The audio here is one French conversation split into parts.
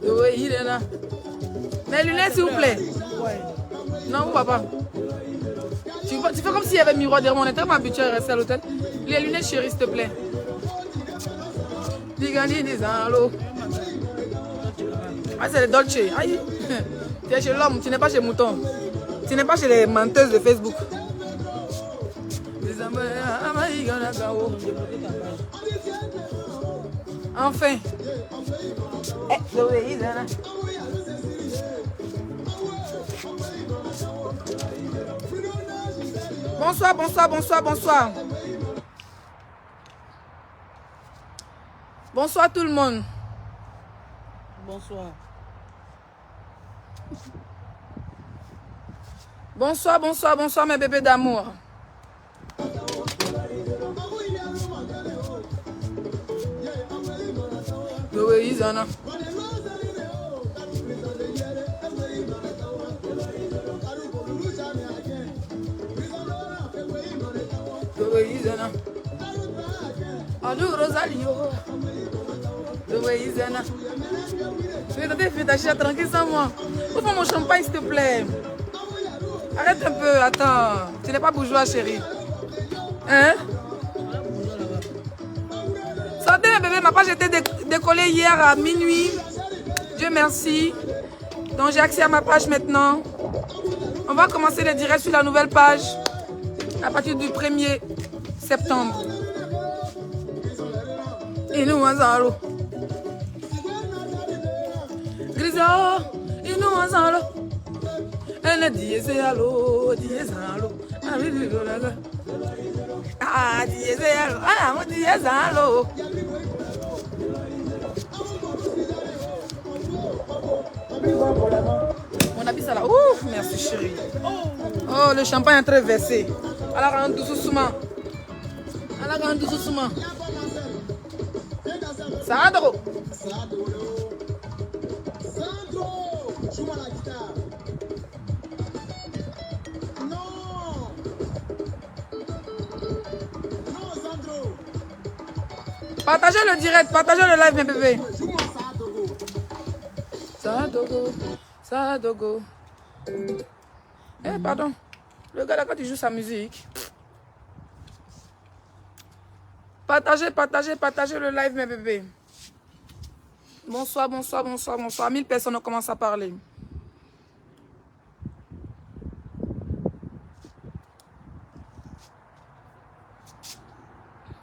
Oui, il est là. Mes lunettes, s'il vous plaît. Ouais. Non, vous papa. Tu fais comme s'il y avait un miroir derrière moi. On est tellement habitué à rester à l'hôtel. Les lunettes, chérie, s'il te plaît. Digani, disalo. Ah, c'est les Dolce. Aïe. Tu es chez l'homme, tu n'es pas chez Mouton. Tu n'es pas chez les menteuses de Facebook. Enfin. Bonsoir, bonsoir, bonsoir, bonsoir. Bonsoir tout le monde. Bonsoir. Bonsoir, bonsoir, bonsoir mes bébés d'amour. Oui, Isana. Oui, Isana. Allô, Rosalio. Oui, Isana. Je vais tenter de faire ta chicha tranquille sans moi. Ouvre mon champagne, s'il te plaît. Arrête un peu, attends. Tu n'es pas bourgeois, chérie. Hein? Sortez, mes bébés. Ma page était décollée hier à minuit. Dieu merci. Donc, j'ai accès à ma page maintenant. On va commencer les directs sur la nouvelle page à partir du 1er septembre. Et nous, Mazalo. Griso, et nous, Mazalo. Elle dit, c'est allô, dit, c'est allô. Ah, dit, c'est allô. Ah, on dit, c'est allô. Mon habit, ça là. Ouf, merci, chérie. Oh, le champagne est très versé. Alors, on doucement. Alors, on doucement. Sandro. Partagez le direct, partagez le live, mes bébés. Sadogo, Sadogo. Eh, pardon. Le gars là, quand il joue sa musique. Partagez, partagez, partagez le live, mes bébés. Bonsoir, bonsoir, bonsoir, bonsoir. 1000 personnes ont commencé à parler.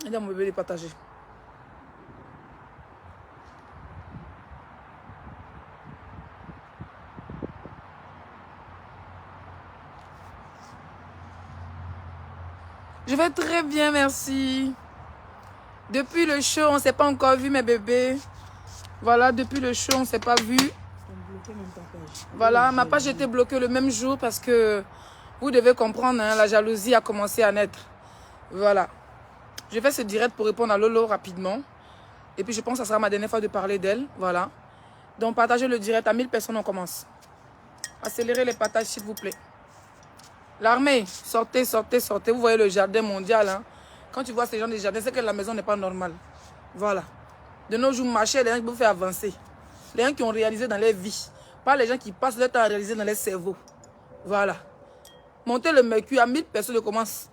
Aidez mon bébé de partager. Je vais très bien, merci. Depuis le show, on ne s'est pas encore vu, mes bébés. Voilà, depuis le show, on ne s'est pas vu. Voilà, ma page était bloquée le même jour parce que vous devez comprendre, hein, la jalousie a commencé à naître. Voilà. Je fais ce direct pour répondre à Lolo rapidement. Et puis je pense que ça sera ma dernière fois de parler d'elle. Voilà. Donc partagez le direct. À 1000 personnes, on commence. Accélérez les partages, s'il vous plaît. L'armée, sortez, sortez, sortez. Vous voyez le jardin mondial. Hein? Quand tu vois ces gens des jardins, c'est que la maison n'est pas normale. Voilà. De nos jours, marcher, les gens qui vous faire avancer. Les gens qui ont réalisé dans leur vie. Pas les gens qui passent leur temps à réaliser dans leur cerveau. Voilà. Montez le mercure à 1000 personnes, je commence.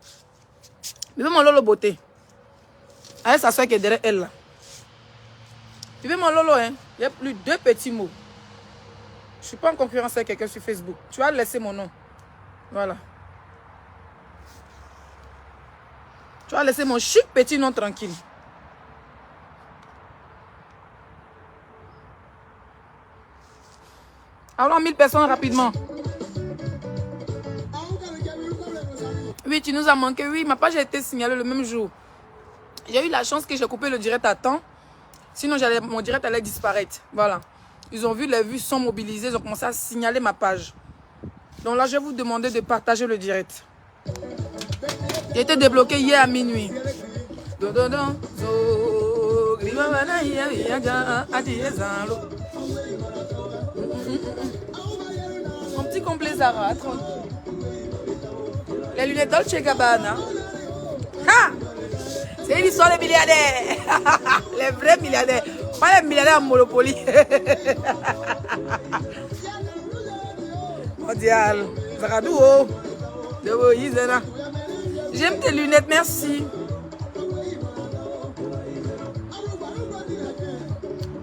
Mais même mon Lolo beauté. Avec sa soeur qui est derrière elle là. Tu veux mon Lolo, hein? Il y a plus 2 petits mots. Je ne suis pas en concurrence avec quelqu'un sur Facebook. Tu as laissé mon nom. Voilà. Tu as laissé mon chic petit nom tranquille. Alors 1000 personnes rapidement. Oui, tu nous as manqué. Oui, ma page a été signalée le même jour. J'ai eu la chance que j'ai coupé le direct à temps. Sinon, mon direct allait disparaître. Voilà. Ils ont vu, les vues sont mobilisées. Ils ont commencé à signaler ma page. Donc là, je vais vous demander de partager le direct. Il a été débloqué hier à minuit. Mon petit complet Zara. Les lunettes Dolce Gabbana. Ha! C'est l'histoire des milliardaires. Les vrais milliardaires. Pas les milliardaires en Monopoly. Mondial. Zaradou. J'aime tes lunettes, merci.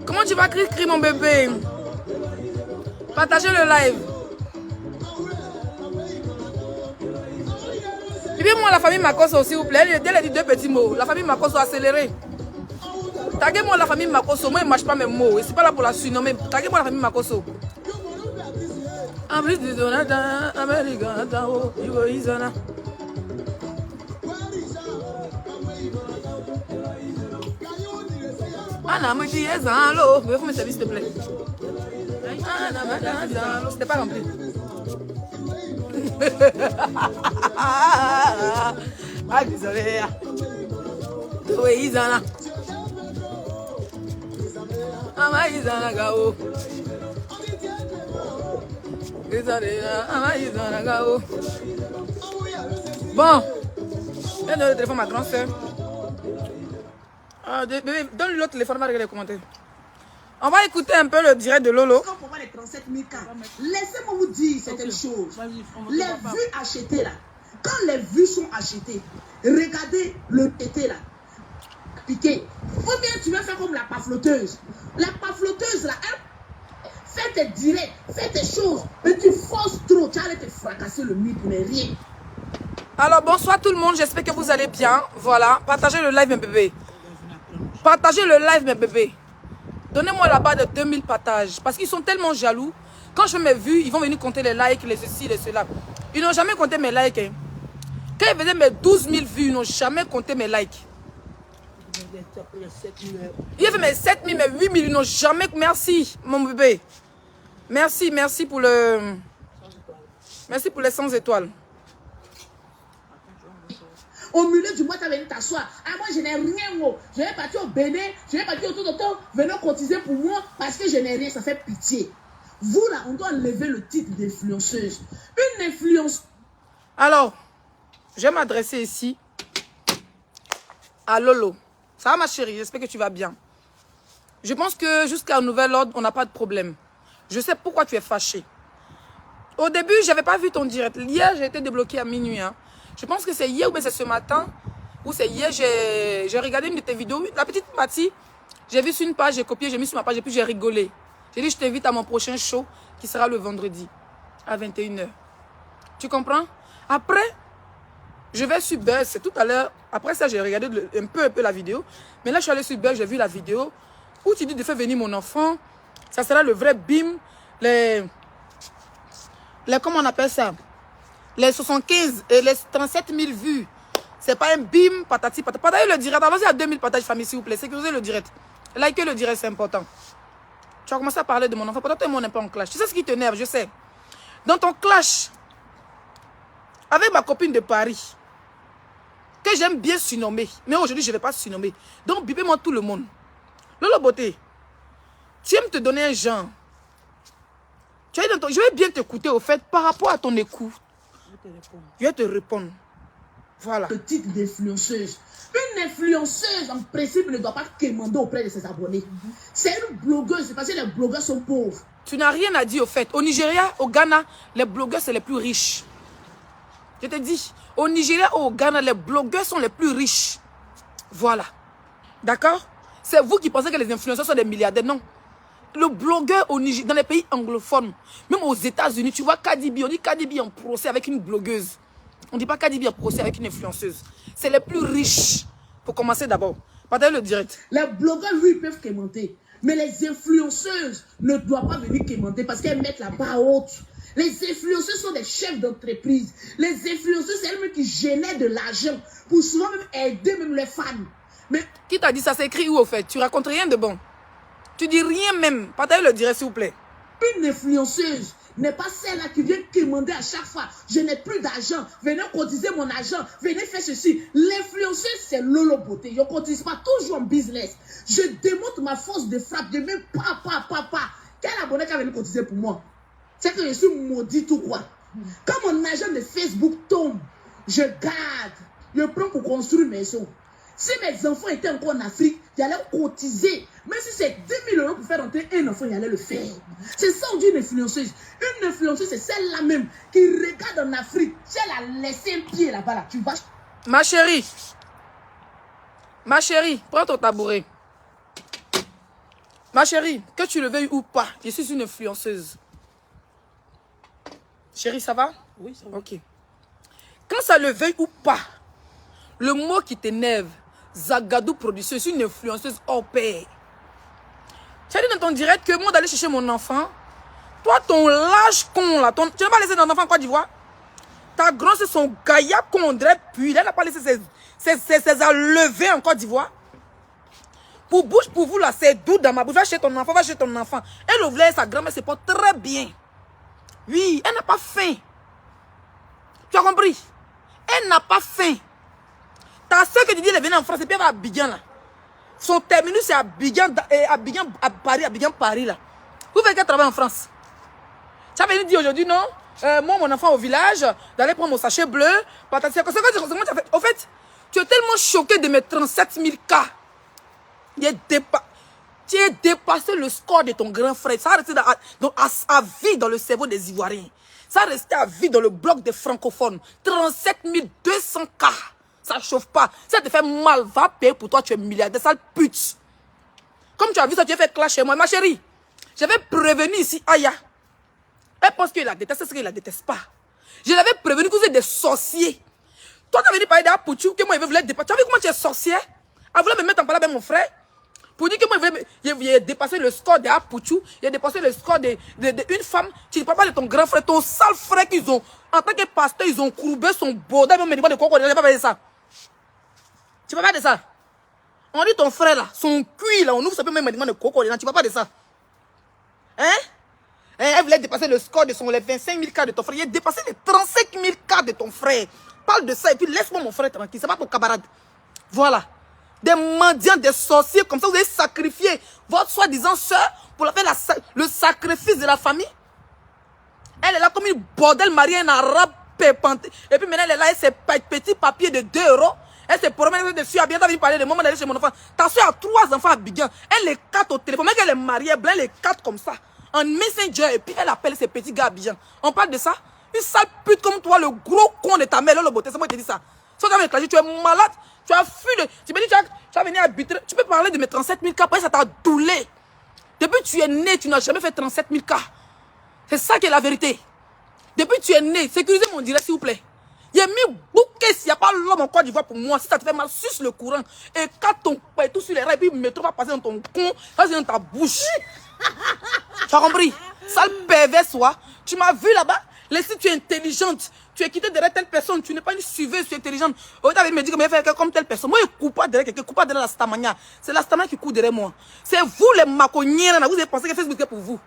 Comment tu vas crier mon bébé? Partagez le live. Et puis moi la famille Makoso s'il vous plaît. Elle a dit deux petits mots. La famille Makoso accéléré. Taguez-moi la famille Makoso. Moi, je ne mâche pas mes mots. Et c'est pas là pour la surnommer. Taguez-moi la famille Makoso. En plus de Jonathan, Américain, Tao, Ivo Izana. Anna me dit, Zalo. Veuillez faire mes services, s'il te plaît. C'était pas rempli. Ah, désolé. Ivo Izana. Amaizana Gao. Bon, je donne le téléphone à ma grande soeur. Donne-lui l'autre téléphone, on va regarder les commentaires. On va écouter un peu le direct de Lolo. Pour voir les 37 000 cas. Laissez-moi vous dire certaines choses. Les vues achetées là, quand les vues sont achetées, regardez le été là, piqué. Ou bien tu vas faire comme la pafloteuse. La pafloteuse là, elle fais tes directs, fais tes choses, mais tu forces trop, tu allais te fracasser le mythe, mais rien. Alors bonsoir tout le monde, j'espère que vous allez bien. Voilà, partagez le live mes bébés. Partagez le live mes bébés. Donnez-moi la barre de 2000 partages, parce qu'ils sont tellement jaloux. Quand je fais mes vues, ils vont venir compter les likes, les ceci, les cela. Ils n'ont jamais compté mes likes. Hein. Quand ils faisaient mes 12 000 vues, ils n'ont jamais compté mes likes. Il a fait mes 7 000, mes 8 000, ils n'ont jamais... Merci, mon bébé. Merci, merci pour le... Merci pour les 100 étoiles. Au milieu du mois, tu as venu t'asseoir. Ah, moi, je n'ai rien. Oh. Je vais partir au Bénin, je vais partir autour de toi. Venez cotiser pour moi parce que je n'ai rien. Ça fait pitié. Vous, là, on doit lever le titre d'influenceuse. Une influence. Alors, je vais m'adresser ici à Lolo. Ça va, ma chérie? J'espère que tu vas bien. Je pense que jusqu'à un nouvel ordre, on n'a pas de problème. Je sais pourquoi tu es fâché. Au début, je n'avais pas vu ton direct. Hier, j'ai été débloquée à minuit. Hein. Je pense que c'est hier ou bien c'est ce matin. Ou c'est hier, j'ai regardé une de tes vidéos. La petite Mati, j'ai vu sur une page, j'ai copié, j'ai mis sur ma page et puis j'ai rigolé. J'ai dit, je t'invite à mon prochain show qui sera le vendredi à 21 h. Tu comprends? Après, je vais sur Buzz. C'est tout à l'heure. Après ça, j'ai regardé un peu la vidéo. Mais là, je suis allée sur Buzz, j'ai vu la vidéo où tu dis de faire venir mon enfant. Ça sera le vrai BIM. Comment on appelle ça? Les 75 et les 37 000 vues. C'est pas un BIM, patati patata. Partagez le direct. Avancez à 2000 partages famille, s'il vous plaît. Sécurisez le direct. Likez le direct, c'est important. Tu as commencé à parler de mon enfant. Peut-être que moi, on n'est pas en clash. Tu sais ce qui t'énerve, je sais. Dans ton clash, avec ma copine de Paris, que j'aime bien surnommer. Mais aujourd'hui, je ne vais pas surnommer. Donc, bipez-moi tout le monde. Lolo Beauté, tu aimes te donner un genre. Je vais bien t'écouter au fait par rapport à ton écoute. Je vais te répondre. Voilà. Le titre d'influenceuse. Une influenceuse, en principe, ne doit pas quémander auprès de ses abonnés. C'est une blogueuse, c'est parce que les blogueurs sont pauvres. Tu n'as rien à dire au fait. Au Nigeria, au Ghana, les blogueurs, c'est les plus riches. Je te dis, au Nigeria ou au Ghana, les blogueurs sont les plus riches. Voilà. D'accord? C'est vous qui pensez que les influenceurs sont des milliardaires. Non. Le blogueur au Nigeria, dans les pays anglophones, même aux États-Unis, tu vois Cardi B, on dit Cardi B en procès avec une blogueuse. On ne dit pas Cardi B en procès avec une influenceuse. C'est les plus riches. Pour commencer d'abord. Partagez le direct. Les blogueurs, oui, ils peuvent quémander. Mais les influenceuses ne doivent pas venir quémander parce qu'elles mettent la barre haute. Les influenceuses sont des chefs d'entreprise. Les influenceuses, c'est elles-mêmes qui génèrent de l'argent pour souvent même aider même les fans. Mais qui t'a dit ça? C'est écrit où au fait? Tu racontes rien de bon. Tu dis rien même. Partagez le direct s'il vous plaît. Une influenceuse n'est pas celle-là qui vient quémander à chaque fois. Je n'ai plus d'argent. Venez cotiser mon argent. Venez faire ceci. L'influenceuse, c'est Lolo Beauté. Je ne cotise pas toujours en business. Je démontre ma force de frappe. Je mets pas. Quel abonné qui a venu cotiser pour moi? C'est que je suis maudite ou quoi? Quand mon argent de Facebook tombe, je garde. Je prends pour construire une maison. Si mes enfants étaient encore en Afrique, j'allais cotiser. Même si c'est 10 000 € pour faire rentrer un enfant, j'allais le faire. C'est ça on dit une influenceuse. Une influenceuse, c'est celle-là même qui regarde en Afrique. Si elle a laissé un pied là-bas, là, tu vas... Ma chérie, prends ton tabouret. Ma chérie, que tu le veuilles ou pas, je suis une influenceuse. Chérie, ça va? Oui, ça va. Ok. Quand ça le veuille ou pas, le mot qui t'énerve, Zagadou Production, je suis une influenceuse hors pair. Tu as dit dans ton direct que moi d'aller chercher mon enfant, toi ton lâche con là, tu n'as pas laissé ton enfant en Côte d'Ivoire? Ta grand c'est son gaillard qu'on dirait puis elle n'a pas laissé ses enlevés en Côte d'Ivoire. Pour bouche pour vous là, c'est doux dans ma bouche. Va chez ton enfant, va chez ton enfant. Elle ouvrait sa grand-mère se porte très bien. Oui, elle n'a pas faim. Tu as compris? Elle n'a pas faim. Ta soeur que tu dis, elle est venue en France et puis elle va à Abidjan là. Son terminus c'est Abidjan, à Paris là. Vous faites qu'elle travaille en France. Tu as venu dire aujourd'hui non? Moi, mon enfant au village, d'aller prendre mon sachet bleu. Au fait, tu es tellement choqué de mes 37 000 cas. Tu as dépassé le score de ton grand frère. Ça a resté à vie dans le cerveau des Ivoiriens. Ça a resté à vie dans le bloc des francophones. 37 200 cas. Ça ne chauffe pas. Ça te fait mal. Va payer pour toi, tu es milliardaire. Sale pute. Comme tu as vu ça, tu as fait clash chez moi. Ma chérie, j'avais prévenu ici Aya. Elle pense qu'il la déteste, c'est qu'il la déteste pas. Je l'avais prévenu que vous êtes des sorciers. Toi, tu as venu parler d'Apouchou, que moi, il veut vous dépasser. Tu as vu comment tu es sorcier? Elle voulait me mettre en parole avec mon frère. Pour dire que moi, il a dépassé le score d'Apouchou, il a dépassé le score d'une femme. Tu ne parles pas de ton grand frère, ton sale frère qu'ils ont, en tant que pasteur, ils ont courbé son bordel. Même me de quoi, on ne pas parler de ça. Tu ne parles pas de ça. On dit ton frère là, son cuit là, on ouvre ça peut même me demander de coco. Tu ne parles pas de ça. Hein? Elle voulait dépasser le score de les 25 000 cas de ton frère. Il a dépassé les 35 000 cas de ton frère. Parle de ça et puis laisse-moi mon frère tranquille. C'est pas ton camarade. Voilà. Des mendiants, des sorciers comme ça. Vous avez sacrifié votre soi-disant soeur pour la faire le sacrifice de la famille. Elle est là comme une bordel mariée, un arabe pépantée. Et puis maintenant elle est là avec ses petits papiers de 2 €. Elle se promène dessus. Elle vient parler de maman d'aller chez mon enfant. Ta soeur a 3 enfants à Abidjan. Elle les 4 au téléphone. Même qu'elle est mariée, elle les 4 comme ça. En Messenger, et puis elle appelle ses petits gars à Abidjan. On parle de ça? Une sale pute comme toi, le gros con de ta mère, le beauté, c'est moi qui te dis ça. Sans tu es malade, tu as fui tu me dis, tu as venu arbitrer. Tu peux parler de mes 37 000 cas, après ça t'a doulé. Depuis que tu es né, tu n'as jamais fait 37 000 cas. C'est ça qui est la vérité. Depuis que tu es né, sécurisez mon direct s'il vous plaît. Il y a mis bouquet, s'il n'y a pas l'homme en Côte d'Ivoire pour moi, si ça te fait mal, suce le courant. Et quand ton père tout sur les rails, et puis le métro va passer dans ton con, ça c'est dans ta bouche. Tu as compris? Sale pervers, soit. Tu m'as vu là-bas? Laisse, tu es intelligente. Tu es quitté derrière telle personne. Tu n'es pas une suiveuse, tu es intelligente. Oh, tu avais me dit que je vais faire comme telle personne. Moi, je ne coupe pas derrière quelqu'un. Je ne coupe pas derrière la stamania. C'est la stamania qui court derrière moi. C'est vous, les maconiers. Vous avez pensé que Facebook est pour vous.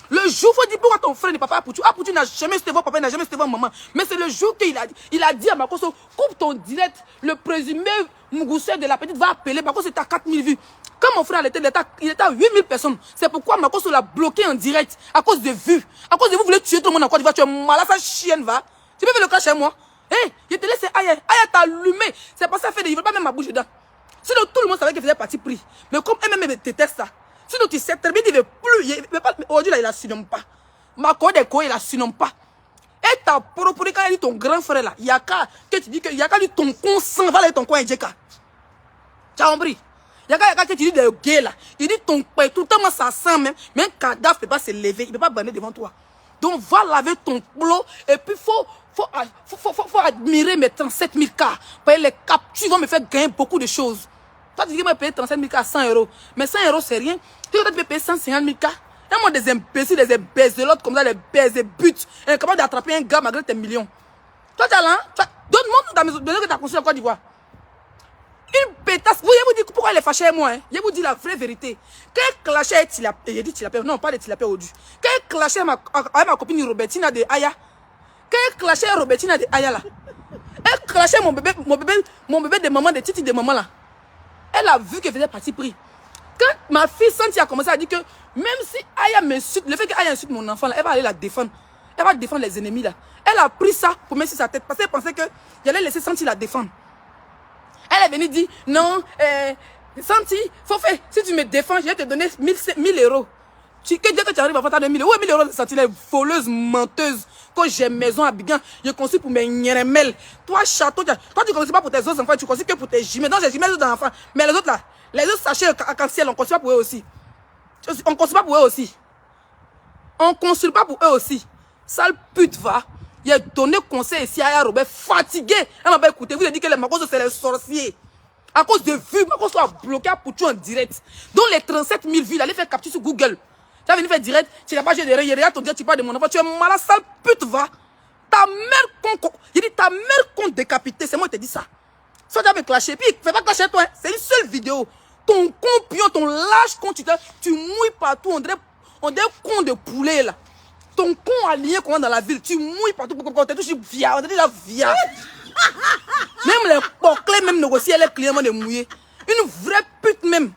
Le jour, il faut dire pourquoi ton frère n'est pas Apouchou. Apouchou n'a jamais suivi papa, n'a jamais suivi maman. Mais c'est le jour qu'il a dit à Makoso, coupe ton direct. Le présumé Mougoussé de la petite va appeler. Makoso est à 4000 vues. Quand mon frère était à 8000 personnes. C'est pourquoi Makoso l'a bloqué en direct. À cause de vues. À cause de vous voulez tuer tout le monde en Côte d'Ivoire. Tu es malade, sa chienne va. Tu peux faire le cas chez moi. Hé, je te laisse Aya. Aya t'a allumé. C'est pas ça fait. Il ne veut pas mettre ma bouche dedans. Sinon tout le monde savait qu'il faisait partie pris. Mais comme elle-même déteste ça. Sinon tu sais très bien qu'il ne veut plus. Aujourd'hui là, il assume pas. Ma code il assume pas. Et ta propre quand il dit ton grand frère là, il y a qu'à que tu dis que il y a qu'à lui ton consent va aller ton coin Djeka. Tu as compris? Il y a qu'à que tu dis des gays là. Il dit ton père tout le temps ça sent même un cadavre ne peut pas se lever, il ne peut pas banner devant toi. Donc va laver ton plot et puis faut admirer mes 37 000 cas. Parce que les captures vont me faire gagner beaucoup de choses. Toi tu dis que moi je paye 37 000 cas à 100 €. Mais 100 € c'est rien. Tu peux payer 150 000 cas. Il y a moi des imbéciles, des imbécilotes comme ça, des baises, des buts, incapable d'attraper un gars malgré tes millions. Toi, tu as là, donne-moi ta maison, donne-moi que tu as construit en Côte d'Ivoire. Une pétasse, vous vous dites pourquoi elle est fâchée avec moi, hein? Je vous dis la vraie vérité. Quand elle clashait avec Tilapé, j'ai dit Tilapé, non, pas de Tilapé au du. Quand elle clashait avec ma copine Robertina de Aya, quand elle clashait avec Robertina de Aya là, elle clashait mon bébé de maman, de Titi de maman là. Elle a vu qu'elle faisait partie pris. Quand ma fille Santi a commencé à dire que même si Aya m'insulte, le fait qu'Aya insulte mon enfant là, elle va aller la défendre. Elle va défendre les ennemis là. Elle a pris ça pour mettre sur sa tête parce qu'elle pensait que j'allais laisser Santi la défendre. Elle est venue dire, non, Santi, faut faire, si tu me défends, je vais te donner 1000 euros. Dès que tu arrives à faire 1000 euros, 1000 euros de Santi, elle est voleuse, menteuse. Quand j'ai maison à Bigan, je construis pour mes nyeremels. Toi, château, toi, tu ne construis pas pour tes autres enfants, tu construis que pour tes jumelles. Donc, j'ai jumelles d'autres enfants. Mais les autres là, les autres sachets arc-en-ciel, on ne construit pas pour eux aussi. On ne construit pas pour eux aussi. On ne construit pas pour eux aussi. Sale pute, va. Il a donné conseil ici à Robert, fatigué. Elle m'a pas écouté. Vous avez dit que les Makos, c'est les sorciers. À cause de vues, Makos soit bloqué pour tout en direct. Donc les 37 000 vues, allez faire capture sur Google. Tu as venu faire direct, tu n'as pas géré derrière, il y a ton dire, tu parles de mon enfant, tu es malade, sale pute, va. Ta mère con, il dit ta mère con décapitée, c'est moi qui te dis ça. Ça, tu vas me clasher, puis fais pas clasher toi, hein. C'est une seule vidéo. Ton con pion, ton lâche con, tu mouilles partout, on dirait con de poulet là. Ton con aligné qu'on dans la ville, tu mouilles partout, on te touche via, on te dit la via. Même les porclés, même négocier les clients de mouiller. Une vraie pute même.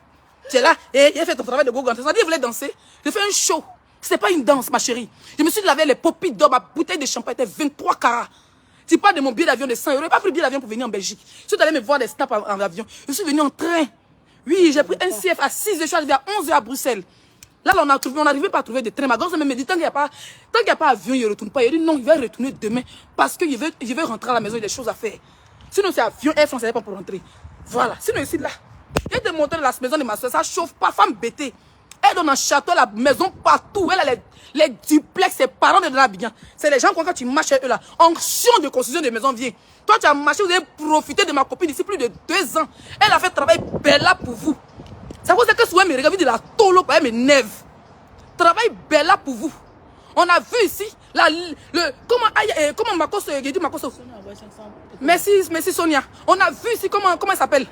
Tu es là, et il a fait ton travail de go. Ça dit, il voulait danser. J'ai fait un show. C'est pas une danse, ma chérie. Je me suis lavé les poppies d'or, ma bouteille de champagne était 23 carats. Tu parles de mon billet d'avion de 100 euros. Je n'ai pas pris le billet d'avion pour venir en Belgique. Je suis allé me voir des snaps en avion. Je suis venu en train. Oui, j'ai pris un CF à 6 h, je suis arrivé à 11 h à Bruxelles. Là, on n'arrivait pas à trouver de train. Ma grand-mère me dit, tant qu'il n'y a pas avion, il ne retourne pas. Il dit, non, il va retourner demain parce que je vais rentrer à la maison, il y a des choses à faire. Sinon, c'est avion, Air France, elle n'est pas pour rentrer. Voilà. Sinon, ici, là, je vais te montrer la maison de ma soeur. Ça chauffe pas, femme bêtée. Elle donne un château, la maison partout. Elle a les duplex, ses parents de la bien. C'est les gens, quand tu marches eux là, onction de construction de maison vient. Toi, tu as marché, vous avez profité de ma copine d'ici plus de 2 ans. Elle a fait travail bella pour vous. Ça vous dit que souvent, me regarde de la tolo, elle m'énerve. Travail bella pour vous. On a vu ici, comment Makos, j'ai dit Makos. Merci Sonia. On a vu ici, comment elle s'appelle.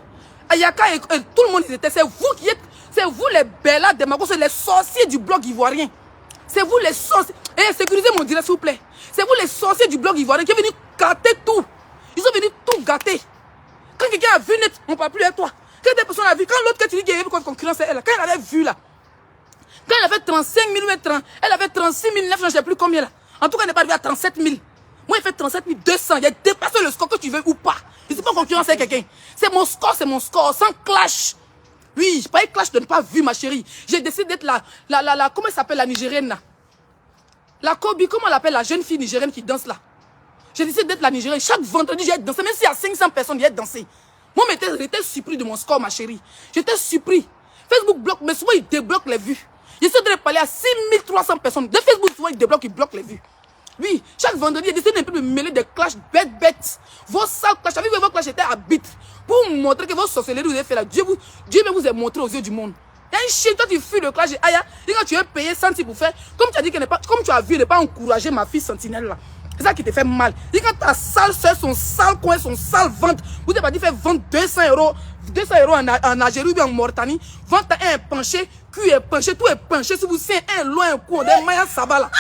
Ayaka et tout le monde était, c'est vous qui êtes, c'est vous les bellas des Makos, les sorciers du bloc ivoirien. C'est vous les sorciers. Sécurisez mon direct s'il vous plaît. C'est vous les sorciers du bloc ivoirien qui sont venus gâter tout. Ils sont venus tout gâter. Quand quelqu'un a vu net, on ne parle plus avec toi. Quand des personnes a vu, quand l'autre que tu dis qu'il y avait une concurrence, elle, quand elle avait vu là, quand elle avait 35 000, elle avait 36 900, je ne sais plus combien là. En tout cas, elle n'est pas arrivée à 37 000. Moi, il fait 37 200. Il a dépassé le score que tu veux ou pas. Je ne suis pas en concurrence avec quelqu'un. C'est mon score, sans clash. Oui, pas un clash de ne pas vu, ma chérie. J'ai décidé d'être comment elle s'appelle la Nigérienne là? La Kobe, comment elle appelle la jeune fille nigérienne qui danse là? J'ai décidé d'être la Nigérienne. Chaque vendredi, j'ai dansé. Même s'il y a 500 personnes, j'ai dansé. Moi, j'étais surpris de mon score, ma chérie. J'étais surpris. Facebook bloque, mais souvent, il débloque les vues. J'essaie de parler à 6300 personnes. De Facebook, souvent, il bloque les vues. Oui, chaque vendredi, j'ai décidé un peu de me mêler des clashs bêtes. Vos sales clashs, avec vos clashs étaient à bit. Pour vous montrer que vos sorcelleries vous avez fait là. Dieu même vous a montré aux yeux du monde. Il y a un chien, toi tu fuis le clash. Aya, et quand tu es payé Santi pour faire, comme tu as dit qu'elle n'est pas, comme tu as vu, elle n'est pas encouragé ma fille Sentinelle là. C'est ça qui te fait mal. Et quand ta sale soeur, son sale coin, son sale ventre, vous n'avez pas dit faire vendre 200 euros en Algérie ou en Mauritanie, vendre un penché, cul est penché, tout est penché. Si vous savez un loin, un coup, on est Maya Saba là.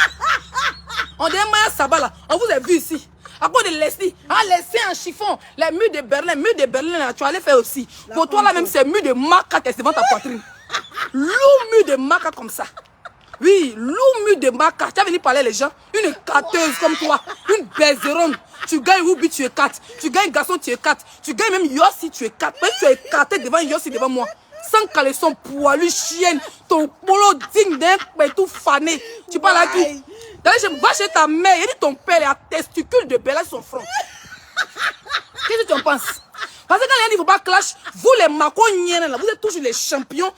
On est Maya Saba là. On vous a vu ici. À cause de Leslie, Leslie en chiffon, les murs de Berlin, là, tu allais faire aussi. Pour toi là même, c'est mur de maca qui est devant ta poitrine. Lourd mur de maca comme ça. Oui, lourd mur de maca. Tu as venu parler les gens. Une catteuse comme toi, une baiseronne. Tu gagnes Ruby, tu es 4. Tu gagnes garçon, tu es 4. Tu gagnes même Yossi, tu es 4. Même tu es écarté devant Yossi, devant moi. Sans caleçon, poilu, chienne. Ton polo digne d'un tout fané. Tu parles à qui? D'ailleurs, je va chez ta mère. Il dit ton père est à testicule de Bella sur son front. Qu'est-ce que tu en penses? Parce que quand il ne faut pas clash, vous les maconiens là, vous êtes toujours les champions.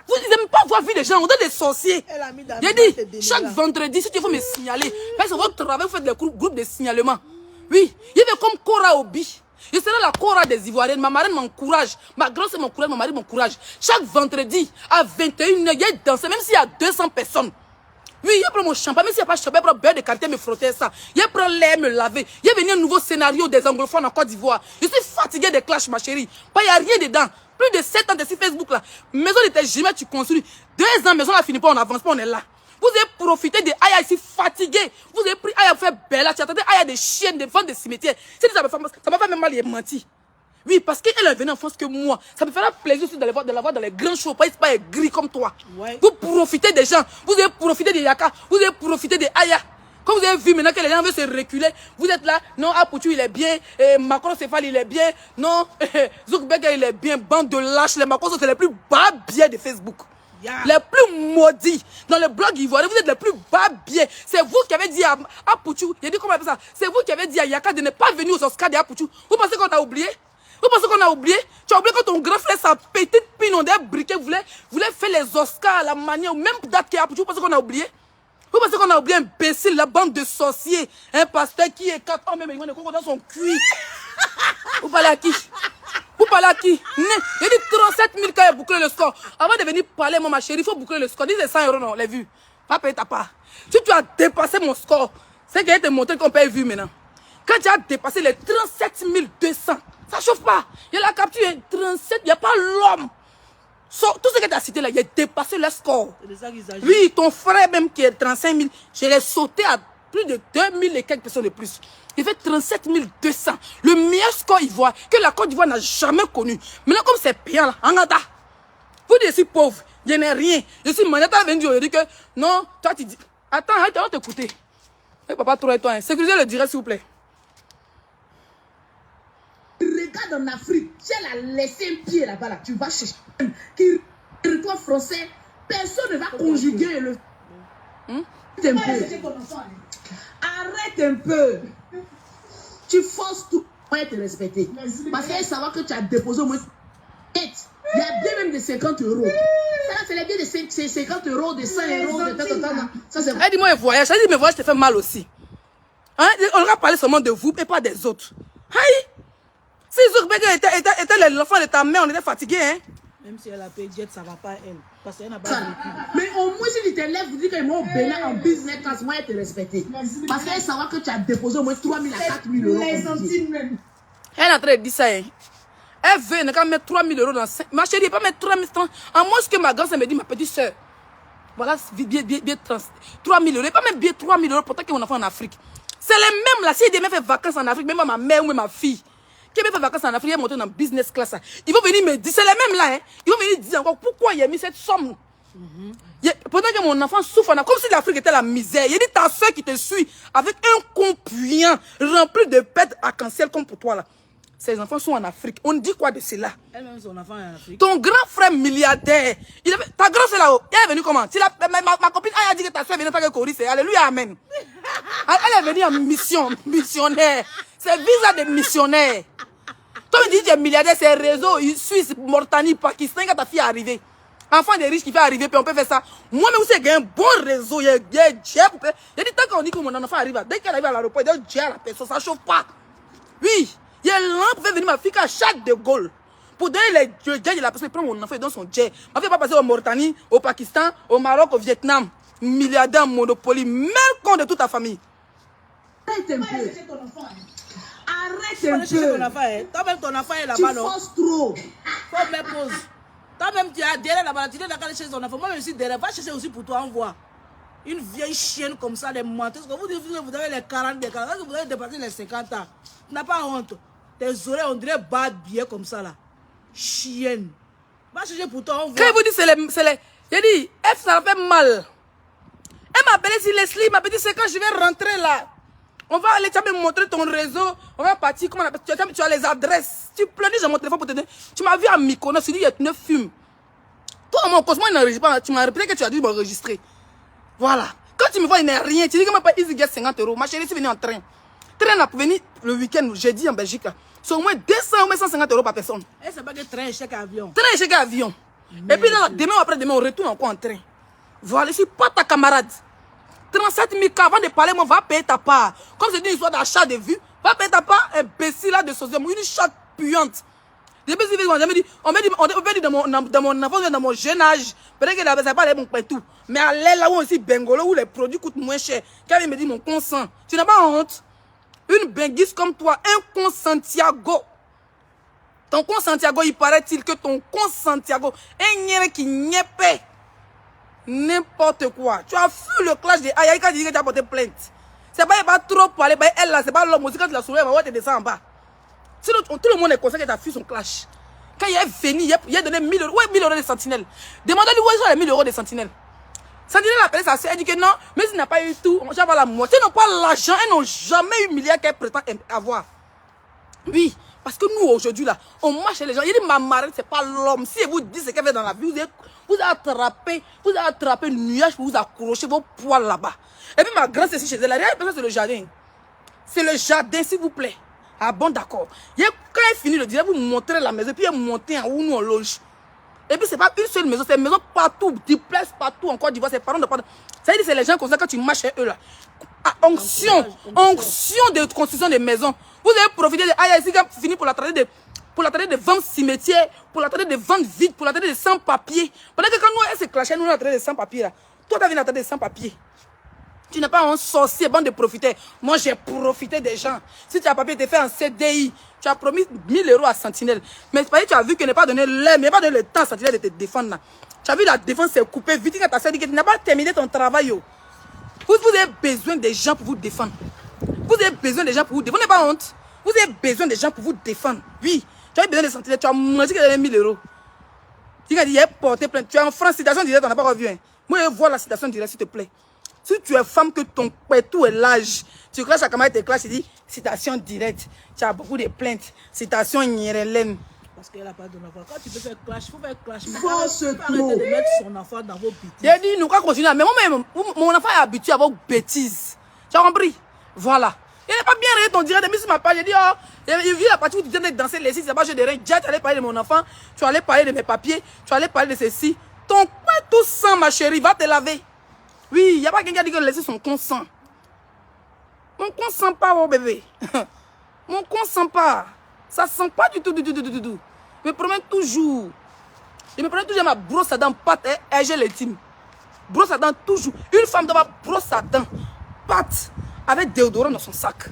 Vous n'aimez pas voir vie des gens, on est des sorciers. J'ai dit, chaque vendredi, si tu veux me signaler, parce que votre travail, vous faites des groupes de signalement. Oui, il y avait comme Cora Obi. Je serai la Cora des Ivoiriennes. Ma marraine m'encourage. Ma grand-sœur m'encourage, mon mari m'encourage. Chaque vendredi, à 21 h, il y a dansé, même s'il y a 200 personnes. Oui, il prend mon champagne, même s'il n'y a pas de champagne, il prend beurre de qualité, me frotter ça. Il prend l'air, me laver. Il y a venu un nouveau scénario des anglophones en Côte d'Ivoire. Je suis fatigué des clashs, ma chérie. Il n'y a rien dedans. Plus de 7 ans de sur Facebook là. Maison de tes jumelles, tu construis. 2 ans, maison n'a fini pas, on n'avance pas, on est là. Vous avez profité de Aya ici fatigué. Vous avez pris Aya pour faire Bella. Tu attendais Aya des chiennes, des ventes de cimetières. Ça m'a fait même mal, il est menti. Oui, parce qu'elle est venue en France que moi. Ça me fera plaisir aussi de la voir dans les grands shows. Pas gris comme toi. Ouais. Vous profitez des gens. Vous avez profité de Yaka. Vous avez profité de Aya. Quand vous avez vu maintenant que les gens veulent se reculer, vous êtes là, non, Apoutou il est bien, et Macron Céphale il est bien, non, Zuckerberg il est bien, bande de lâches, les Macron c'est les plus bas biais de Facebook. Yeah. Les plus maudits. Dans le blog ivoirien, vous êtes les plus bas biais. C'est vous qui avez dit à Apoutou, il a dit comment on appelle ça, c'est vous qui avez dit à Yaka de ne pas venir aux Oscars d'Apoutou. Vous pensez qu'on a oublié? Vous pensez qu'on a oublié? Tu as oublié que ton grand frère, sa petite pine, on a briquet, voulait faire les Oscars à la manière, même date qu'il y a Apoutou. Vous pensez qu'on a oublié? Vous pensez qu'on a oublié imbécile, la bande de sorciers, un pasteur qui est 4 ans, même il est dans son cuir. Vous parlez à qui? Vous parlez à qui? Il dit 37 000 quand il a bouclé le score. Avant de venir parler, moi, ma chérie, il faut boucler le score. Dis 100 €, non, les vues. Pas payer ta part. Si tu as dépassé mon score, c'est qu'il a été montré qu'on paye vues maintenant. Quand tu as dépassé les 37 200, ça chauffe pas. Il y a la capture, 37, il n'y a pas l'homme. Tout ce que tu as cité là, il a dépassé le score. Oui, ton frère même qui est 35 000, je l'ai sauté à plus de 2000 et quelques personnes de plus. Il fait 37 200. Le meilleur score ivoire que la Côte d'Ivoire n'a jamais connu. Maintenant, comme c'est payant là, Angada. Vous dites, je suis pauvre, je n'ai rien. Je suis manette venu, je dis que non, toi tu dis. Attends, arrête, on va t'écouter. Papa, toi et toi, hein. Sécurisez le direct, s'il vous plaît. Regarde en Afrique, si elle a laissé un pied là-bas, là, tu vas chercher. Qui territoire français, personne ne va conjuguer le. Arrête un peu. Arrête un peu. Tu forces tout pour être respecté. Parce qu'elle savoir que tu as déposé au moins. Il y a bien même de 50 €. Ça, c'est les biens de 50 €, de 100 €, de tant. Ça, c'est. Elle dit, moi, un voyage. Elle dit, mes voyages te fait mal aussi. Hein? On va parler seulement de vous et pas des autres. Aïe! Si Zuckerberg était l'enfant de ta mère, on était fatigué, hein? Même si elle a payé jet, ça va pas elle. Parce qu'elle n'a pas ça. Mais au moins, si tu te lèves, vous dites qu'ils m'ont béni en business class, moi, elle te respecte. Parce qu'elle savoir que tu as déposé au moins 3 000 à 4 000 €. Les centimes même. Elle est en train de dire ça, hein? Elle veut ne pas mettre 3 000 € dans 5. Ma chérie, elle pas mettre 3 000 €. En moins, ce que ma grand-sœur me dit, ma petite soeur. Voilà, bien 3 000 €. Elle pas mettre bien 3 000 € pour tant que mon enfant en Afrique. C'est les mêmes là. Si elle devait faire vacances en Afrique, même ma mère ou même ma fille, qui veut faire vacances en Afrique, elle est montée dans business class. Ils vont venir me dire, c'est les mêmes là, hein? Ils vont venir dire encore pourquoi il a mis cette somme. Pendant que mon enfant souffre, comme si l'Afrique était la misère. Il dit ta soeur qui te suit avec un compuyant rempli de pètes arc-en-ciel comme pour toi là. Ses enfants sont en Afrique. On dit quoi de cela? Elle-même, son enfant est en Afrique. Ton grand frère milliardaire, ta grand soeur là-haut, elle est venue comment? Ma copine a dit que ta soeur est venue faire que Coris, c'est alléluia, amen. Elle est venue en mission, missionnaire. C'est visa de missionnaire. Toi, tu dis que tu es milliardaire, c'est réseau Suisse, Mauritanie, Pakistan, quand ta fille est arrivée. Enfant des riches qui fait arriver, puis on peut faire ça. Moi-même aussi, j'ai un bon réseau. Il y a dit, tant qu'on dit que mon enfant arrive, dès qu'elle arrive à l'aéroport, il y a la personne, ça ne chauffe pas. Oui, il y a l'un pour faire venir ma fille à Charles de Gaulle. Pour donner les jets de la personne, il prend mon enfant et donne son jet. Ma fille va passer au Mauritanie, au Pakistan, au Maroc, au Vietnam. Milliardaire, Monopoly, même compte de toute ta famille. Arrête un peu. Arrête un peu. Toi-même, ton enfant est là-bas, tu non? Tu forces trop. Faut me pause. Toi-même, tu as derrière là-bas, tu es d'accord chez ton enfant. Moi, je suis derrière. Va chercher aussi pour toi, on voit. Une vieille chienne comme ça, les menteuses. Quand vous avez les 40, les 40, vous avez dépassé les 50 ans. Tu n'as pas honte. Tes oreilles, on dirait bas bien comme ça, là. Chienne. Va chercher pour toi, on voit. Quand il vous dit, c'est les... J'ai dit, F, ça fait mal. Elle m'a appelé si Leslie, m'a dit, c'est quand je vais rentrer là. On va aller, tu vas me montrer ton réseau. On va partir, comment on appelle, tu as les adresses. Tu pleures, j'ai mon téléphone pour te donner. Tu m'as vu à Mykonos, tu dis, il y a 9 fumes. Toi, mon cosmo, il n'enregistre pas. Tu m'as répété que tu as dû m'enregistrer. Voilà. Quand tu me vois, il n'y a rien. Tu dis que ma pas EasyGet 50 €. Ma chérie, c'est venu en train. Train là pour venir le week-end, jeudi en Belgique. C'est au moins 200 ou 150 € par personne. Et c'est pas que train, chèque avion. Train, chèque avion. Et puis là, demain ou après-demain, on retourne encore en train. Voilà, je ne suis pas ta camarade. 37 000 cas avant de parler, moi, va payer ta part. Comme c'est une histoire d'achat de vues, va payer ta part, imbécile là de société, une chatte puante. Depuis on m'a dit, on peut dire dans mon enfance, dans mon jeune âge, peut-être que ça n'a pas l'air bon tout. Mais à l'aile là où aussi Bengolo, où les produits coûtent moins cher, quand il me dit mon consent, tu n'as pas honte. Une benguiste comme toi, un con Santiago. Ton con Santiago, il paraît-il que ton con Santiago, un niais qui n'y paie. N'importe quoi. Tu as fui le clash de Aïe quand tu dis que tu as porté plainte. C'est pas trop pour aller, elle là, c'est pas l'homme aussi quand tu l'as soulevé, elle va te descendre en bas. Sinon, tout le monde est conscient que tu as fui son clash. Quand il est venu, il a donné 1 000 €. Ouais, 1 000 € de sentinelles. Demandez-lui où sont les 1 000 € de sentinelles. Sandrine l'a appelé sa soeur, elle dit que non, mais il n'a pas eu tout, on va avoir la moitié. Ils n'ont pas l'argent, elles n'ont jamais eu le milliard qu'elles prétendent avoir. Oui, parce que nous aujourd'hui là, on marche chez les gens. Il dit ma marraine, c'est pas l'homme. Si elle vous dit ce qu'elle fait dans la vie, vous attrapez le nuage pour vous accrocher vos poils là-bas. Et puis ma grande c'est ici chez elle, la réelle personne c'est le jardin. C'est le jardin, s'il vous plaît. Ah bon, d'accord. Quand elle finit le direct, vous montrez la maison, puis elle monte en haut, nous on loge. Et puis c'est pas une seule maison, c'est une maison partout, duplex partout en Côte d'Ivoire, c'est parents de parents. Ça veut dire c'est les gens comme ça quand tu marches chez eux là. Ah, onction de construction des maisons. Vous avez profité de Aya ici quand vous finissez pour la traiter de vendre cimetière, pour la traiter de vendre vide, pour la traiter de sans-papiers. Pendant que quand nous elle se clashait, nous on a traité de sans-papiers là. Toi t'as vu la traiter de sans-papiers. Tu n'es pas un sorcier, bande de profiter. Moi, j'ai profité des gens. Si tu as papier, tu es fait en CDI. Tu as promis 1000 € à Sentinelle. Mais tu as vu qu'elle n'a pas donné l'air, mais pas donné le temps à Sentinelle de te défendre. Là. Tu as vu la défense s'est coupée vite quand tu as dit que tu n'as pas terminé ton travail. Yo. Vous avez besoin des gens pour vous défendre. Vous avez besoin des gens pour vous défendre. Vous n'avez pas honte. Vous avez besoin des gens pour vous défendre. Oui. Tu as besoin de Sentinelle. Tu as mangé que 1000 €. Tu as dit, il a porté plainte. Tu es en France, citation directe, on n'a pas revu. Hein. Moi, je vois la citation directe, s'il te plaît. Si tu es femme, que ton pétou est large, tu clashes à camarade, tu clashes, tu dis citation directe. Tu as beaucoup de plaintes. Citation Nyerelen. Parce qu'elle n'a pas de enfant. Quand tu peux faire clash, il faut faire clash. Force arrêter de mettre son enfant dans vos bêtises. J'ai dit, nous, quoi continuer. Mais moi, mon enfant est habitué à vos bêtises. Tu as compris? Voilà. Il n'a pas bien regardé ton direct. J'ai mis sur ma page. J'ai dit, oh, j'ai vu la partie où tu viens de danser les six. C'est pas jeu de rien. Tu allais parler de mon enfant. Tu allais parler de mes papiers. Tu allais parler de ceci. Ton pétou sang, ma chérie, va te laver. Oui, il n'y a pas quelqu'un qui a dit que laisser son consent. Mon consent pas, oh bébé. Mon consent pas. Ça sent pas du tout. Je me promets toujours. Je me promets toujours ma brosse à dents pâte et j'ai l'intime. Brosse à dents toujours. Une femme doit avoir brosse à dents pâte avec déodorant dans son sac.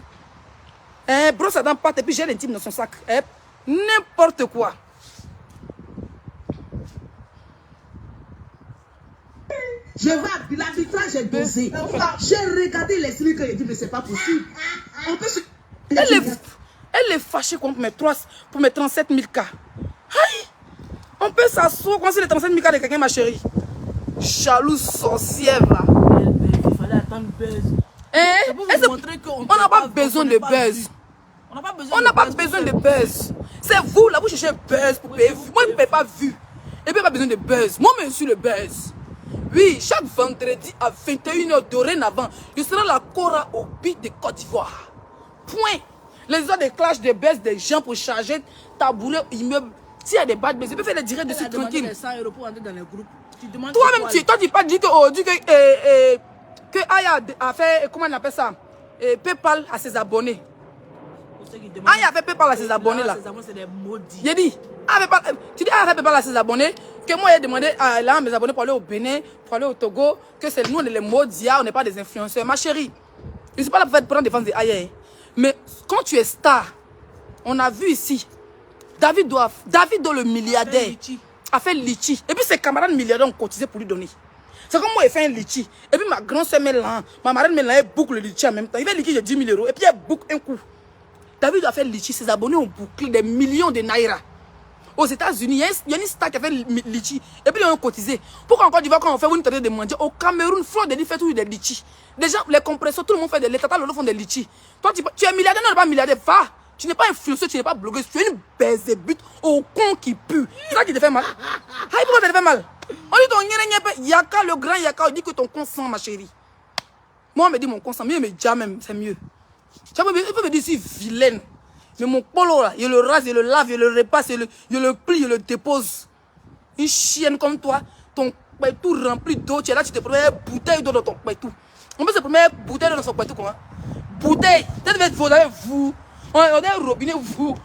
Brosse à dents pâte et puis j'ai l'intime dans son sac. N'importe quoi. Je vais à l'arbitrage, j'ai dosé. J'ai regardé les trucs et j'ai dit, mais c'est pas possible. On peut se... Elle est fâchée contre pour mes 37 000 cas. Aïe! On peut s'asseoir quand c'est les 37 000 cas de quelqu'un, ma chérie. Jalouse sorcière, là. Il fallait attendre buzz. On n'a pas besoin de buzz. On n'a pas besoin de buzz. C'est vous, là, vous cherchez buzz pour payer. Moi, je ne paye pas vu. Et puis, pas besoin de buzz. Moi, je suis le buzz. Oui, chaque vendredi à 21 h dorénavant, je serai la Cora au beat de Côte d'Ivoire. Point. Les autres de clash de baisse des gens pour charger tabouret, immeuble. S'il y a des bad buzz, je peux faire les directs dessus tranquille. 100 € pour entrer dans les groupes. Toi-même, toi, tu pas dit que Aya a fait, comment on appelle ça, PayPal à ses abonnés. Aya a fait PayPal à ses abonnés là. C'est des maudits. J'ai dit, tu dis Aya a fait PayPal à ses abonnés. Que moi, j'ai demandé à mes abonnés pour aller au Bénin, pour aller au Togo, que c'est nous, on est les maudits, on n'est pas des influenceurs. Ma chérie, je ne suis pas là pour prendre défense de Aya. Mais quand tu es star, on a vu ici, David Doff, le milliardaire, a fait litchi. Et puis ses camarades milliardaires ont cotisé pour lui donner. C'est comme moi, il fait un litchi. Et puis ma grande soeur Mélan, ma marraine Mélan, elle boucle le litchi en même temps. Il fait litchi de 10 000 €. Et puis elle boucle un coup. David a fait litchi, ses abonnés ont bouclé des millions de naira. Aux États-Unis, il y a une star qui a fait litchi. Et puis ils ont cotisé. Pourquoi encore, quand on fait une traite de manger au Cameroun, Flo Denis fait toujours des litchis. Les gens, les compresseurs, tout le monde fait des tatas, font des litchis. Toi, tu es milliardaire, non, pas milliardaire, va. Tu n'es pas influenceur, tu n'es pas blogueuse, tu es une baise-but au con qui pue. C'est ça qui te fait mal. Pourquoi ça te fait mal? On dit ton Yaka, le grand Yaka, on dit que ton consent, ma chérie. Moi, on me dit mon consent, mais déjà même, c'est mieux. Tu vois, il faut me dire si vilaine. Mais mon polo là, je le rase, je le lave, je le repasse, je le plie, je le dépose. Une chienne comme toi, ton pétou rempli d'eau, tu es là, tu te promets une bouteille d'eau dans ton pétou. On peut se promener une bouteille dans son pétou comment? Bouteille, vous avez vous. On a un robinet, vous.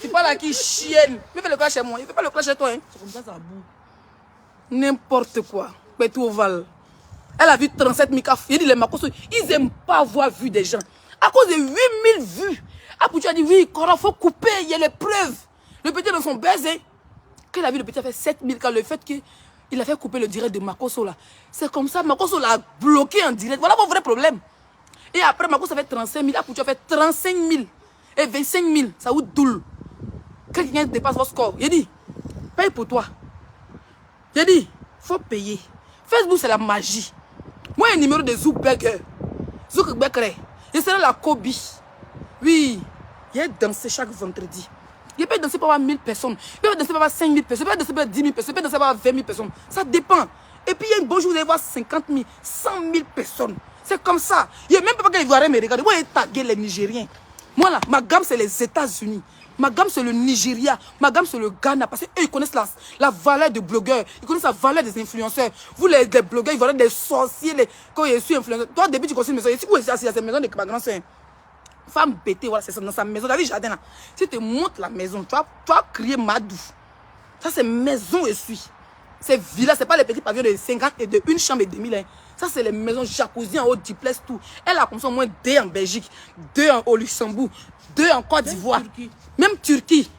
Tu parles à qui chienne? Il fait le clash chez moi, il fait pas le clash chez toi. Hein. C'est comme ça boue. N'importe quoi. Pétou ovale. Elle a vu 37 000 cas. Il dit les Makosso, ils n'aiment pas avoir vu des gens. À cause de 8 000 vues. Après, tu as dit, oui, il faut couper, il y a les preuves. Le petit dans son baiser. Quand il a vu le petit a fait 7 000 cas, le fait qu'il a fait couper le direct de Makosso là. C'est comme ça, Makosso l'a bloqué en direct. Voilà mon vrai problème. Et après, Makosso a fait 35 000. Après, tu as fait 35 000. Et 25 000, ça vous doule. Quand quelqu'un dépasse votre score, il dit, paye pour toi. J'ai dit, faut payer. Facebook, c'est la magie. Moi, un numéro de Zuckerberg. Zuckerberg, je serai la Kobe. Oui, il dansé chaque vendredi. Il peut danser pour avoir 1000 personnes. Il peut danser pour avoir 5000 personnes. Il peut danser pour avoir 10 000 personnes. Il peut danser pour avoir 20 000 personnes. Ça dépend. Et puis, il y a un bon jour, vous allez voir 50 000, 100 000 personnes. C'est comme ça. Il n'y a même pas que les Ivoiriens me regardent. Moi, je tagué les Nigériens. Moi, là, ma gamme, c'est les États-Unis. Ma gamme, c'est le Nigeria. Ma gamme, c'est le Ghana. Parce qu'eux, ils connaissent la valeur des blogueurs. Ils connaissent la valeur des influenceurs. Vous, les blogueurs, ils voient des sorciers. Quand je suis influenceur. Toi, au début, tu construis une maison. Ici, vous êtes assis à cette maison de ma grand-sœur. Femme bêtée, voilà, c'est dans sa maison. David Jardin, là. Si tu montes la maison, tu vas crier Madou. Ça, c'est maison et suis. C'est villa, c'est pas les petits pavillons de 50 et de une chambre et demi. Là. Ça, c'est les maisons jacuzzi en haut, duplex, tout. Elle a comme ça au moins 2 en Belgique, 2 au Luxembourg, 2 en Côte d'Ivoire. Même Turquie.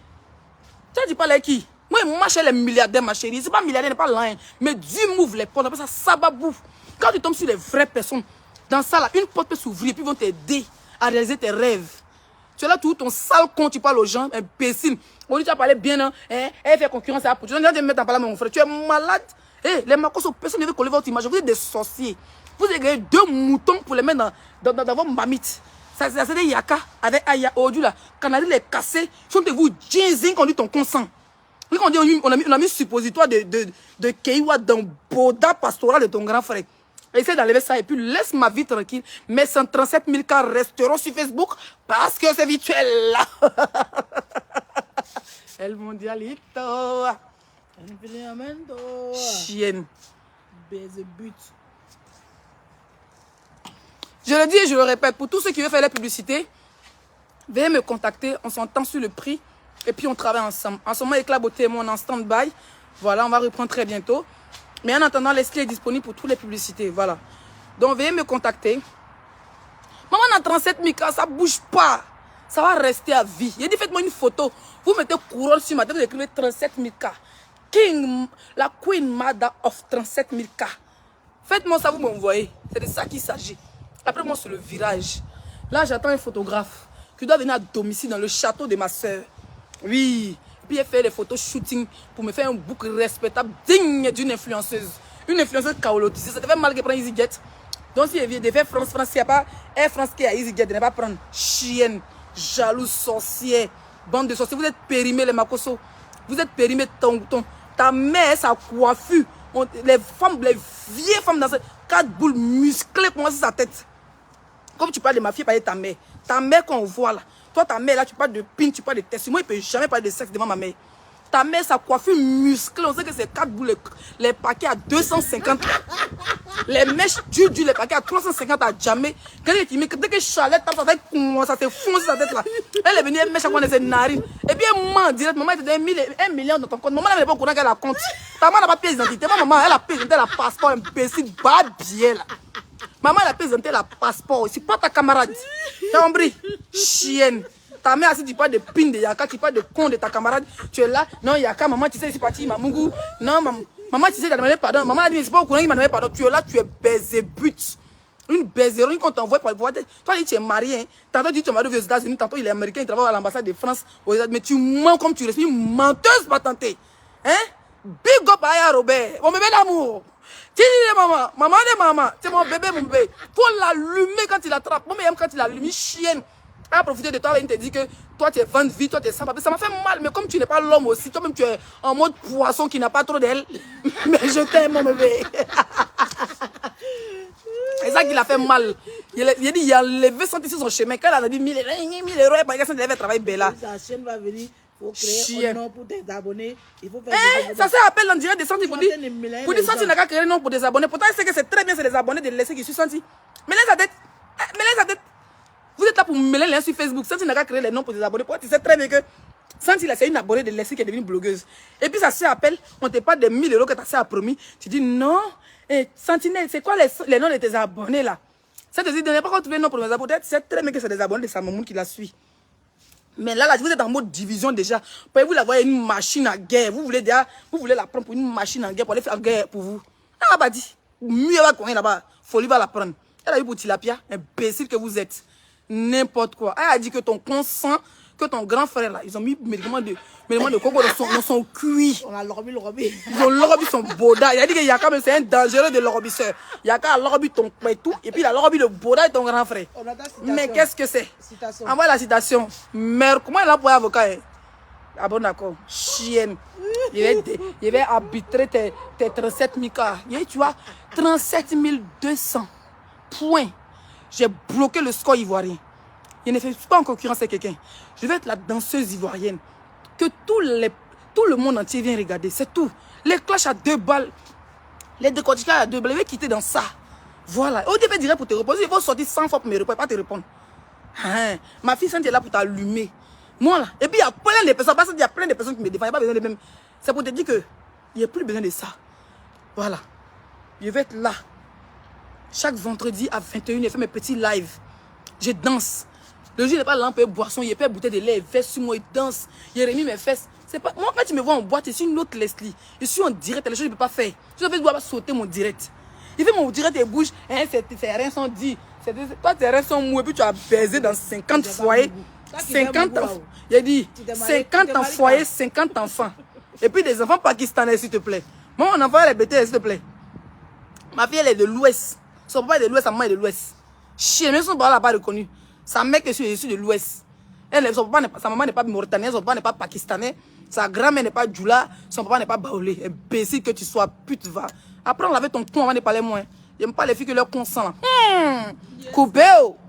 Tu as dit pas les qui? Moi, moi, chez les milliardaires, ma chérie. C'est pas milliardaire, n'est pas là. Hein. Mais Dieu m'ouvre les portes. On appelle ça sababou. Quand tu tombes sur les vraies personnes, dans ça, là, une porte peut s'ouvrir et puis ils vont t'aider à réaliser tes rêves. Tu es là, tout ton sale con, tu parles aux gens, imbécile. On dit, tu as parlé bien, hein? Elle fait concurrence à la poudre. Tu viens de mettre en parler à mon frère. Tu es malade. Les Makos, personne ne veut coller votre image. Vous êtes des sorciers. Vous avez gagné 2 moutons pour les mettre dans vos mamites. Ça c'est des yaka avec Aya Odu là. Quand on a dit les casser, chantez-vous jeans qu'on dit ton consent. Oui, on a mis suppositoire de Keiwa dans Boda pastoral de ton grand frère. Essaye d'enlever ça et puis laisse ma vie tranquille. Mes 137 000 cas resteront sur Facebook parce que c'est virtuel là. El Mondialito. Chienne. Je le dis et je le répète, pour tous ceux qui veulent faire la publicité, veuillez me contacter, on s'entend sur le prix et puis on travaille ensemble. En ce moment, Éclat Beauté et moi, on est en stand-by. Voilà, on va reprendre très bientôt. Mais en attendant, l'Esclé est disponible pour toutes les publicités. Voilà. Donc, veuillez me contacter. Maman, on a 37 000 cas, ça ne bouge pas. Ça va rester à vie. Il dit, faites-moi une photo. Vous mettez couronne sur ma tête, vous écrivez 37 000 cas. King, la Queen Mada of 37 000 cas. Faites-moi ça, vous m'envoyez. C'est de ça qu'il s'agit. Après, moi, sur le virage. Là, j'attends un photographe qui doit venir à domicile dans le château de ma soeur. Oui. Puis elle fait les photos shooting pour me faire un book respectable, digne d'une influenceuse. Une influenceuse kaolotisée. Ça te fait mal de prendre EasyJet. Donc si elle vient de faire France, il n'y a pas Air France qui est à EasyJet, de ne pas prendre chienne, jalouse, sorcière, bande de sorciers. Vous êtes périmés les Makoso. Vous êtes périmés ta mère, sa coiffure. Les femmes, les vieilles femmes dans ces 4 boules musclées, comment c'est sa tête. Comme tu parles de ma fille, parle de ta mère. Ta mère qu'on voit là. Toi, ta mère là, tu parles de pin, tu parles de test. Moi, il ne peut jamais parler de sexe devant ma mère. Ta mère, sa coiffure musclée, on sait que c'est 4 boules, les paquets à 250. Les mèches du les paquets à 350 à jamais. Dès que Charlotte tape sa tête, ça te fonce sa tête là. Elle est venue, elle mèche à quoi dans ses narines. Et puis elle ment direct, maman, elle te donne 1 million dans ton compte. Maman, elle n'est pas au courant qu'elle a compte. Ta maman n'a pas pièce d'identité. Maman, elle a présenté la passeport, imbécile, bien là. Maman, elle a présenté la passeport. C'est pas ta camarade. T'as compris? Chienne. Ta mère, si tu parles de pin de Yaka, tu parles de con de ta camarade, tu es là. Non, Yaka, maman, tu sais, c'est parti, Mamungu. Non, maman, tu sais, tu as demandé pardon. Maman a dit, c'est pas au courant qu'il m'a demandé pardon. Tu es là, tu es baisé but. Une baiserie qu'on t'envoie pour voir. Toi, tu es marié. Hein. Tantôt, tu es marié aux États-Unis. Tantôt, il est américain, il travaille à l'ambassade de France aux États-Unis. Mais tu mens comme tu restes. Une menteuse patentée. Hein? Big up à Robert. Mon bébé d'amour. Tu dis, maman, maman de maman. C'est mon bébé, mon bébé. Faut l'allumer quand il attrape. Moi, même quand il allume, chienne. Elle a profité de toi, il te dit que toi tu es vente vie, toi tu es sans papier. Ça m'a fait mal, mais comme tu n'es pas l'homme aussi, toi-même tu es en mode poisson qui n'a pas trop d'elle. Mais je t'aime, mon bébé. C'est ça qui l'a fait mal. Il a dit, il a levé son sur son chemin. Quand elle a dit 1000 euros, il devait travailler Bella. La chaîne va venir. Il faut créer un nom pour tes abonnés. Il faut faire ça s'appelle en direct des Santi pour dire Santi n'a qu'à créer un nom pour des abonnés. Pourtant, il sait que c'est très bien, c'est les abonnés de laisser qui sont Santi. Mêlez sa tête. Mêlez sa tête. Vous êtes là pour mêler les liens sur Facebook. Santi n'a qu'à créer les noms pour des abonnés. Pourquoi tu sais très bien que Santi, c'est une abonnée de Leslie qui est devenue blogueuse. Et puis ça s'appelle, on te parle de 1000 euros que ta sœur a promis. Tu dis non. Sentinelle, c'est quoi les noms de tes abonnés là? Ça te dit, ne pas trouver les noms pour mes abonnés. Tu sais très bien que c'est des abonnés de sa maman qui la suit. Mais là, vous êtes en mode division déjà. Vous la voyez une machine à guerre. Vous voulez la prendre pour une machine à guerre, pour aller faire guerre pour vous. Elle n'a pas dit. Mieux va courir là-bas. Folie va la prendre. Elle a eu pour Tilapia, imbécile que vous êtes. N'importe quoi. Elle a dit que ton consent, que ton grand frère là, ils ont mis médicaments de coco dans son cuit. On a l'orobi. Ils ont l'orobi son boda. Il a dit qu'il y a quand même, c'est un dangereux de l'orobisseur. Il y a qu'à l'orobi ton et tout, et puis il a l'orobi le boda et ton grand frère. Mais qu'est-ce que c'est? Envoie la citation. Merde, comment elle a pour avocat? Ah bon, d'accord. Chienne. Il va arbitrer tes 37 000 cas. Tu vois, 37 200 points. J'ai bloqué le score ivoirien. Je ne fais pas en concurrence avec quelqu'un. Je vais être la danseuse ivoirienne. Que tout le monde entier vient regarder. C'est tout. Les clashs à 2 balles. Les décortiquages à 2 balles. Je vais quitter dans ça. Voilà. Au début, direct pour te répondre. Il faut sortir 100 fois pour me répondre. Pas te répondre. Hein? Ma fille, est là pour t'allumer. Moi là. Et puis il y a plein de personnes. Parce qu'il y a plein de personnes qui me défendent. Il n'y a pas besoin de même. C'est pour te dire que il n'y a plus besoin de ça. Voilà. Je vais être là. Chaque vendredi à 21h, je fais mes petits lives. Je danse. Le jour, il n'y a pas lampe et boisson, il n'y a pas bouteille de lait, il veste sur moi, il danse. Il a remis mes fesses. C'est pas... Moi, quand tu me vois en boîte, je suis une autre Leslie. Je suis en direct, les choses, je ne peux pas faire. Je ne dois pas sauter mon direct. Il fait mon direct et bouge. Hein, ses reins sont dits. Toi, tes reins sont mous et puis tu as baisé dans 50 foyers. 50 enfants. Il a dit 50 en foyer, 50 enfants. Et puis des enfants pakistanais, s'il te plaît. Moi, mon enfant, elle est bêtée, s'il te plaît. Ma fille, elle est de l'Ouest. Son papa est de l'Ouest, sa maman est de l'Ouest. Chien, même son papa n'a pas reconnu. Sa mère, je suis de l'Ouest. Sa maman n'est pas mauritanienne, son papa n'est pas pakistanais. Sa grand-mère n'est pas djoula, son papa n'est pas baoulé. Imbécile que tu sois, pute, va. Après, on lavait ton con avant de parler moins. J'aime pas les filles que leur consent. Coupé.